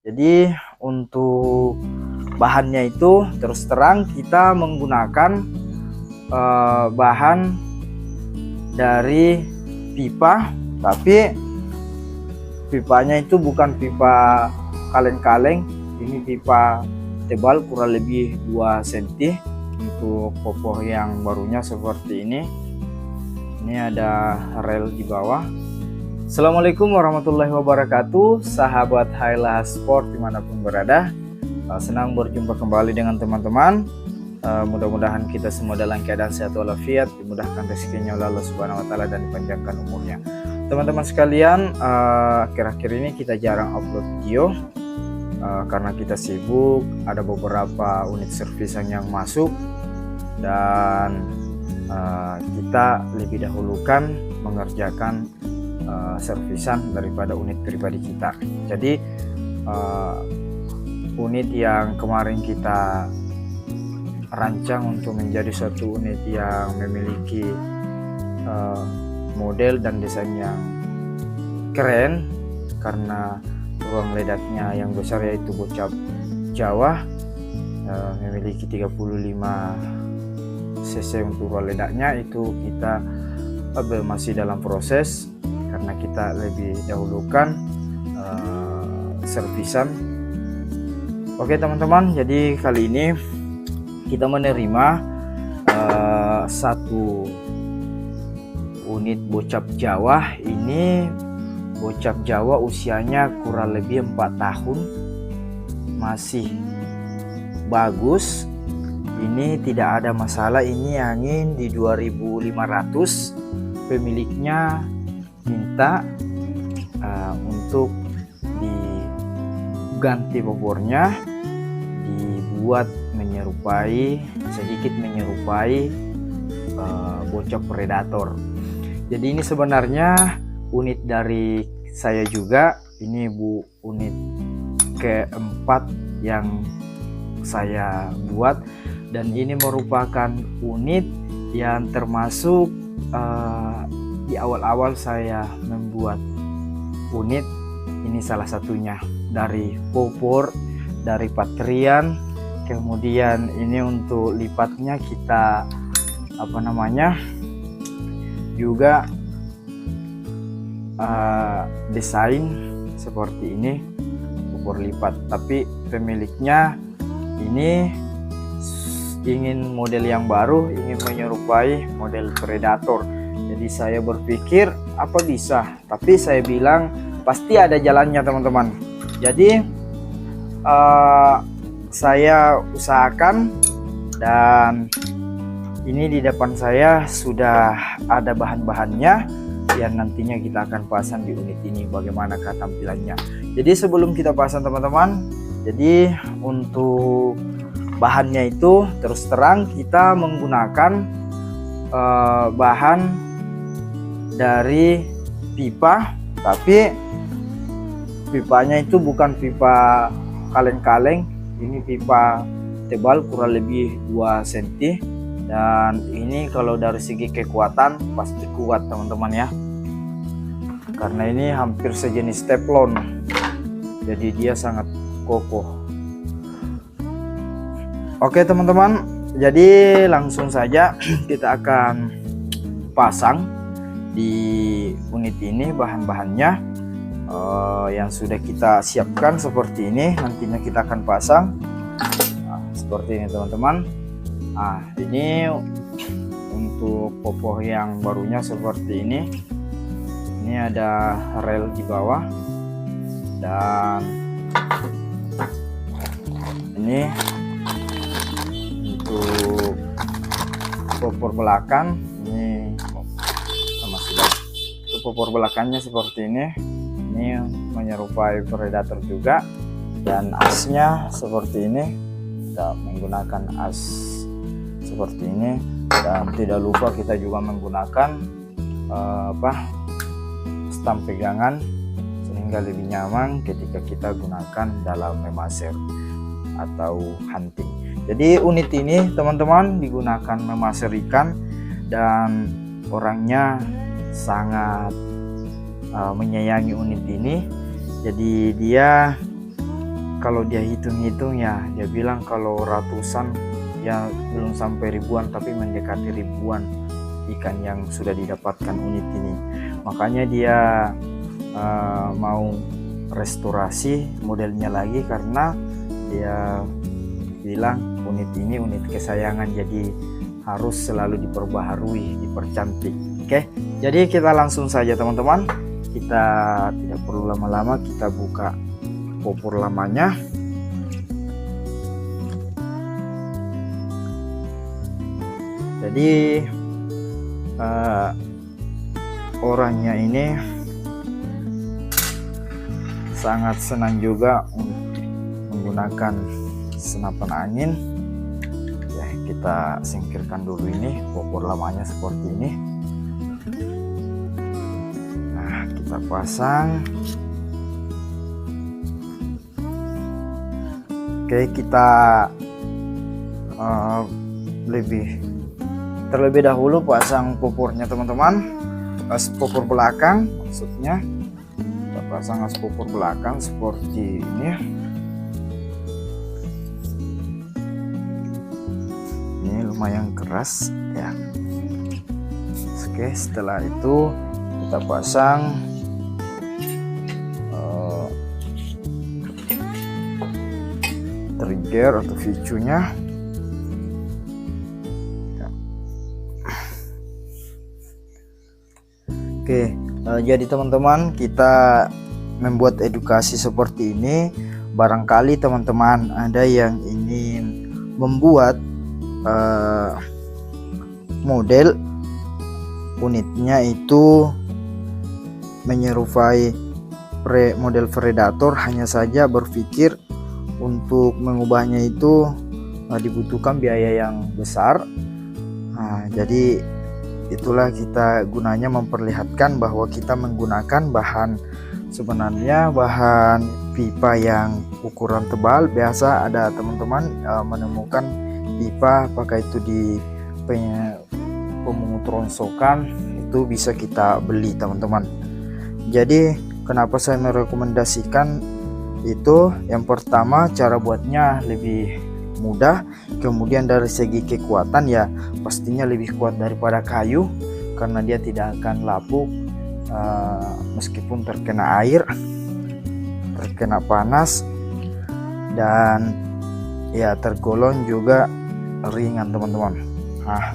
Jadi untuk bahannya itu terus terang kita menggunakan bahan dari pipa, tapi pipanya itu bukan pipa kaleng-kaleng, ini pipa tebal kurang lebih 2 cm untuk popor yang barunya seperti ini. Ini ada rel di bawah. Assalamualaikum warahmatullahi wabarakatuh, sahabat Hayla Sport dimanapun berada. Senang berjumpa kembali dengan teman-teman. Mudah-mudahan kita semua dalam keadaan sehat walafiat, dimudahkan rezekinya oleh Allah Subhanahu wa taala dan dipanjangkan umurnya. Teman-teman sekalian, akhir-akhir ini kita jarang upload video karena kita sibuk, ada beberapa unit servisan yang masuk dan kita lebih dahulukan mengerjakan servisan daripada unit pribadi kita. Jadi unit yang kemarin kita rancang untuk menjadi suatu unit yang memiliki model dan desain yang keren, karena ruang ledaknya yang besar yaitu bocap Jawa, memiliki 35 cc untuk ruang ledaknya. Itu kita masih dalam proses karena kita lebih dahulukan servisan. Oke teman-teman, jadi kali ini kita menerima satu unit bocap Jawa. Ini bocap Jawa usianya kurang lebih 4 tahun, masih bagus. Ini tidak ada masalah, ini angin di 2500. Pemiliknya minta untuk diganti bobornya, dibuat sedikit menyerupai bocap Predator. Jadi ini sebenarnya unit dari saya juga. Ini unit keempat yang saya buat, dan ini merupakan unit yang termasuk di awal-awal saya membuat unit ini. Salah satunya dari popor, dari patrian, kemudian ini untuk lipatnya kita juga desain seperti ini, popor lipat. Tapi pemiliknya ini ingin model yang baru, ingin menyerupai model Predator. Jadi saya berpikir apa bisa, tapi saya bilang pasti ada jalannya teman-teman. Jadi saya usahakan, dan ini di depan saya sudah ada bahan-bahannya yang nantinya kita akan pasang di unit ini, bagaimanakah tampilannya. Jadi sebelum kita pasang teman-teman, jadi untuk bahannya itu terus terang kita menggunakan bahan dari pipa, tapi pipanya itu bukan pipa kaleng-kaleng, ini pipa tebal kurang lebih 2 cm. Dan ini kalau dari segi kekuatan pasti kuat teman-teman ya, karena ini hampir sejenis teflon, jadi dia sangat kokoh. Oke teman-teman, jadi langsung saja kita akan pasang di unit ini bahan-bahannya yang sudah kita siapkan seperti ini. Nantinya kita akan pasang seperti ini teman-teman. Ini untuk popor yang barunya seperti ini. Ini ada rel di bawah, dan ini untuk popor belakang. Ini sama sudah. Untuk popor belakangnya seperti ini. Ini menyerupai Predator juga, dan asnya seperti ini. Kita menggunakan as seperti ini, dan tidak lupa kita juga menggunakan stam pegangan sehingga lebih nyaman ketika kita gunakan dalam memaser atau hunting. Jadi unit ini teman-teman digunakan memaser ikan, dan orangnya sangat menyayangi unit ini. Jadi dia kalau dia hitung-hitung ya dia bilang kalau ratusan ya belum sampai ribuan, tapi mendekati ribuan ikan yang sudah didapatkan unit ini. Makanya dia mau restorasi modelnya lagi karena dia bilang unit ini unit kesayangan, jadi harus selalu diperbaharui, dipercantik. Oke, jadi kita langsung saja teman-teman, kita tidak perlu lama-lama, kita buka popor lamanya. Jadi orangnya ini sangat senang juga menggunakan senapan angin. Ya, kita singkirkan dulu ini popor lamanya seperti ini. Nah, kita pasang. Oke, kita terlebih dahulu pasang popornya teman-teman, as popor belakang maksudnya. Kita pasang as popor belakang seperti ini. Ini lumayan keras ya. Oke, setelah itu kita pasang trigger atau picunya. Oke, jadi teman-teman, kita membuat edukasi seperti ini. Barangkali teman-teman ada yang ingin membuat model unitnya itu menyerupai model Predator, hanya saja berpikir untuk mengubahnya itu dibutuhkan biaya yang besar. Nah, jadi itulah kita gunanya memperlihatkan bahwa kita menggunakan bahan, sebenarnya bahan pipa yang ukuran tebal. Biasa ada teman-teman menemukan pipa apakah itu di pemungut rongsokan, itu bisa kita beli teman-teman. Jadi kenapa saya merekomendasikan itu, yang pertama cara buatnya lebih mudah, kemudian dari segi kekuatan ya pastinya lebih kuat daripada kayu karena dia tidak akan lapuk meskipun terkena air, terkena panas, dan ya tergolong juga ringan teman-teman. Nah,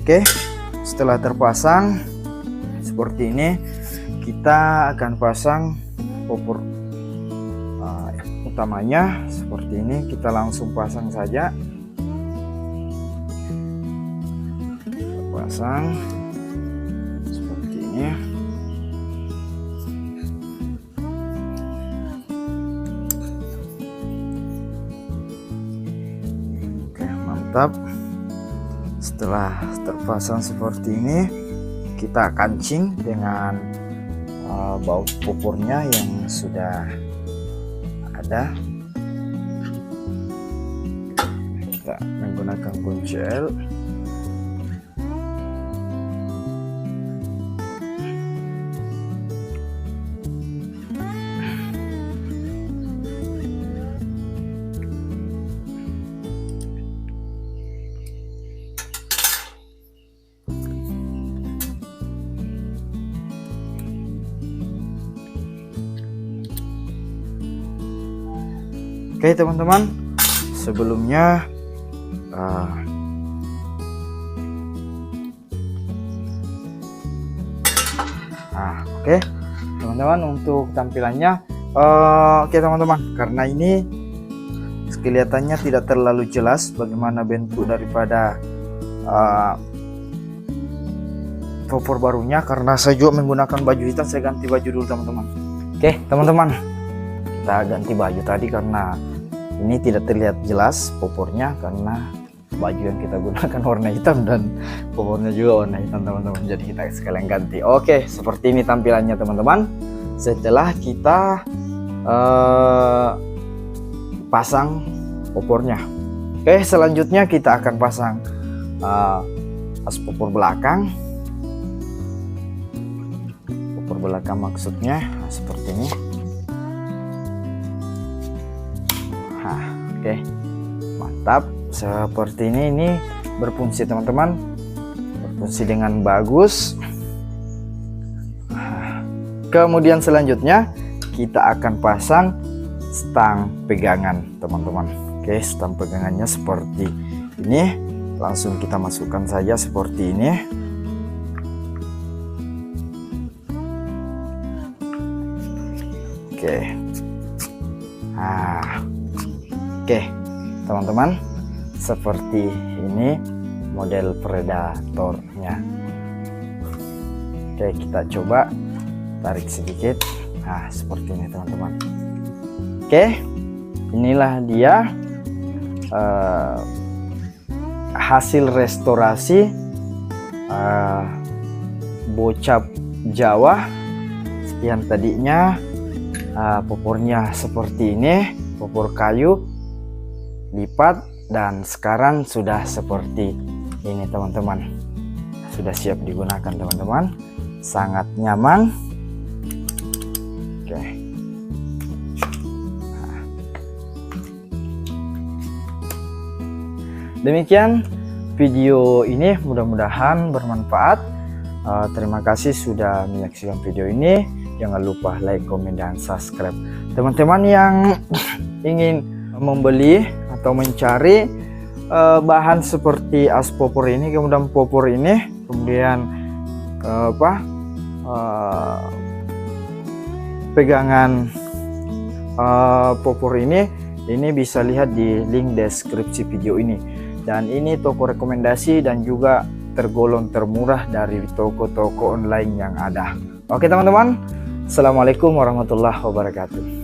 oke, setelah terpasang seperti ini, kita akan pasang popor utamanya seperti ini. Kita langsung pasang saja. Kita pasang seperti ini. Oke, mantap. Setelah terpasang seperti ini, kita kancing dengan baut popornya yang sudah ada. Kita menggunakan kunci L. Oke teman-teman, sebelumnya oke teman-teman, untuk tampilannya oke teman-teman, karena ini kelihatannya tidak terlalu jelas bagaimana bentuk daripada popor barunya, karena saya juga menggunakan baju hitam. Saya ganti baju dulu teman-teman. Oke teman-teman, kita ganti baju tadi karena ini tidak terlihat jelas popornya karena baju yang kita gunakan warna hitam dan popornya juga warna hitam teman-teman. Jadi kita sekalian ganti. Oke, seperti ini tampilannya teman-teman setelah kita pasang popornya. Oke, selanjutnya kita akan pasang as popor belakang. Popor belakang maksudnya seperti ini. Oke, mantap. Seperti ini berfungsi teman-teman, berfungsi dengan bagus. Kemudian selanjutnya kita akan pasang stang pegangan teman-teman. Oke, stang pegangannya seperti ini. Langsung kita masukkan saja seperti ini. Oke. Nah, oke teman-teman, seperti ini model predatornya. Oke, kita coba tarik sedikit. Nah, seperti ini teman-teman. Oke, inilah dia hasil restorasi bocap Jawa yang tadinya popornya seperti ini, popor kayu lipat, dan sekarang sudah seperti ini teman-teman. Sudah siap digunakan teman-teman, sangat nyaman. Oke. Demikian video ini, mudah-mudahan bermanfaat. Terima kasih sudah menyaksikan video ini. Jangan lupa like, komen, dan subscribe. Teman-teman yang ingin membeli atau mencari bahan seperti as popor ini, kemudian popor ini, kemudian pegangan popor ini bisa lihat di link deskripsi video ini. Dan ini toko rekomendasi dan juga tergolong termurah dari toko-toko online yang ada. Oke teman-teman, assalamualaikum warahmatullahi wabarakatuh.